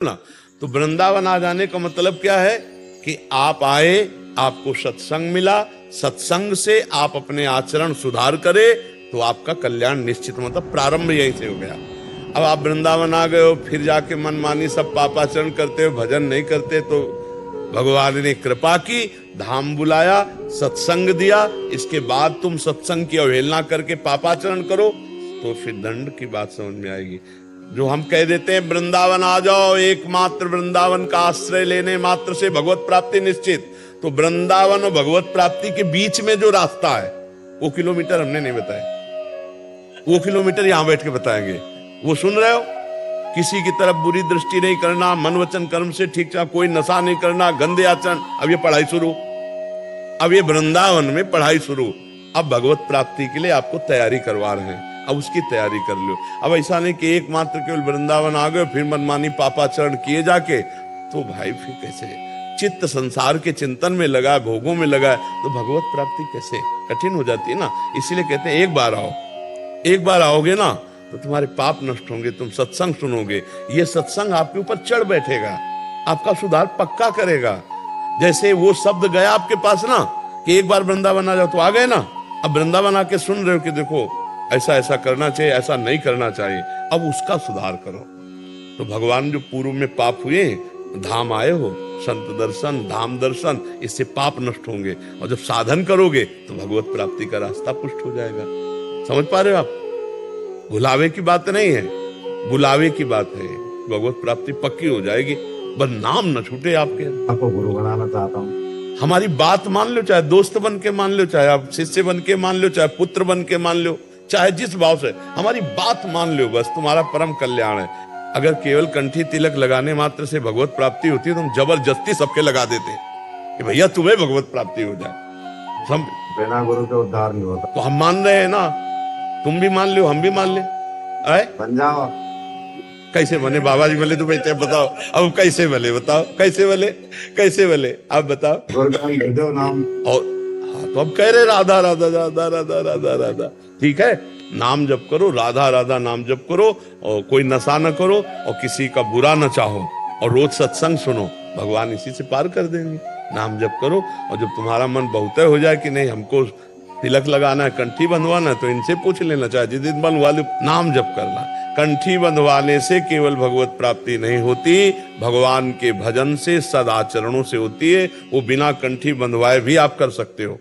ना। तो वृंदावन आ जाने का मतलब क्या है कि आप आए, आपको सत्संग मिला, सत्संग से आप अपने आचरण सुधार करे तो आपका कल्याण निश्चित, मतलब प्रारंभ यहीं से हो गया। अब आप वृंदावन आ गए हो, फिर जाके मनमानी सब पापाचरण करते हो, भजन नहीं करते, तो भगवान ने कृपा की, धाम बुलाया, सत्संग दिया, इसके बाद तुम सत्संग की अवहेलना करके पापाचरण करो तो फिर दंड की बात समझ में आएगी। जो हम कह देते हैं वृंदावन आ जाओ, एकमात्र वृंदावन का आश्रय लेने मात्र से भगवत प्राप्ति निश्चित, तो वृंदावन और भगवत प्राप्ति के बीच में जो रास्ता है वो किलोमीटर हमने नहीं बताया, वो किलोमीटर यहां बैठ के बताएंगे। वो सुन रहे हो, किसी की तरफ बुरी दृष्टि नहीं करना, मन वचन कर्म से ठीक ठाक, कोई नशा नहीं करना, गंदे आचरण। अब ये पढ़ाई शुरू, अब ये वृंदावन में पढ़ाई शुरू। अब भगवत प्राप्ति के लिए आपको तैयारी करवा रहे हैं, अब उसकी तैयारी कर लो। अब ऐसा नहीं कि एकमात्र केवल वृंदावन आ गए फिर मनमानी पापाचरण किए जाके, तो भाई फिर कैसे चित्त संसार के चिंतन में लगा, भोगों में लगा, तो भगवत प्राप्ति कैसे कठिन हो जाती है ना। इसीलिए कहते हैं एक बार आओ, एक बार आओगे ना तो तुम्हारे पाप नष्ट होंगे, तुम सत्संग सुनोगे, ये सत्संग आपके ऊपर चढ़ बैठेगा, आपका सुधार पक्का करेगा। जैसे वो शब्द गया आपके पास ना कि एक बार वृंदावन आ जाओ, तो आ गए ना। अब वृंदावन आके सुन रहे हो कि देखो ऐसा ऐसा करना चाहिए, ऐसा नहीं करना चाहिए, अब उसका सुधार करो। तो भगवान जो पूर्व में पाप हुए, धाम आए हो, संत दर्शन, धाम दर्शन, इससे पाप नष्ट होंगे, और जब साधन करोगे तो भगवत प्राप्ति का रास्ता पुष्ट हो जाएगा। समझ पा रहे हो आप? भुलावे की बात नहीं है, बुलावे की बात है। भगवत प्राप्ति पक्की हो जाएगी, बस नाम न छूटे आपके। आपको गुरु बनाना चाहता हूँ, हमारी बात मान लो, चाहे दोस्त बन के मान लो, चाहे आप शिष्य बन के मान लो, चाहे पुत्र बन के मान लो, चाहे जिस भाव से, हमारी बात मान लो, बस तुम्हारा परम कल्याण है। अगर केवल कंठी तिलक लगाने मात्र से भगवत प्राप्ति होती है तो हम जबरदस्ती सबके लगा देते कि भैया तुम्हें भगवत प्राप्ति हो जाए। बिना गुरु के उद्धार नहीं होता। तो हम मान रहे हैं ना, तुम भी मान लो, हम भी मान ले, आए बन जाओ। कैसे बने बाबा जी? बोले तो बेटे बताओ, अब कैसे बने बताओ, कैसे बने, कैसे बने आप बताओ। दो नाम, और हाँ, तो अब कह रहे राधा राधा राधा राधा राधा राधा, ठीक है, नाम जप करो, राधा राधा नाम जप करो, और कोई नशा न करो, और किसी का बुरा न चाहो, और रोज सत्संग सुनो, भगवान इसी से पार कर देंगे। नाम जप करो, और जब तुम्हारा मन बहुत हो जाए कि नहीं हमको तिलक लगाना है, कंठी बंधवाना है, तो इनसे पूछ लेना, चाहे जिस दिन बंधवा लो, नाम जप करना। कंठी बंधवाने से केवल भगवत प्राप्ति नहीं होती, भगवान के भजन से, सदाचरणों से होती है। वो बिना कंठी बंधवाए भी आप कर सकते हो।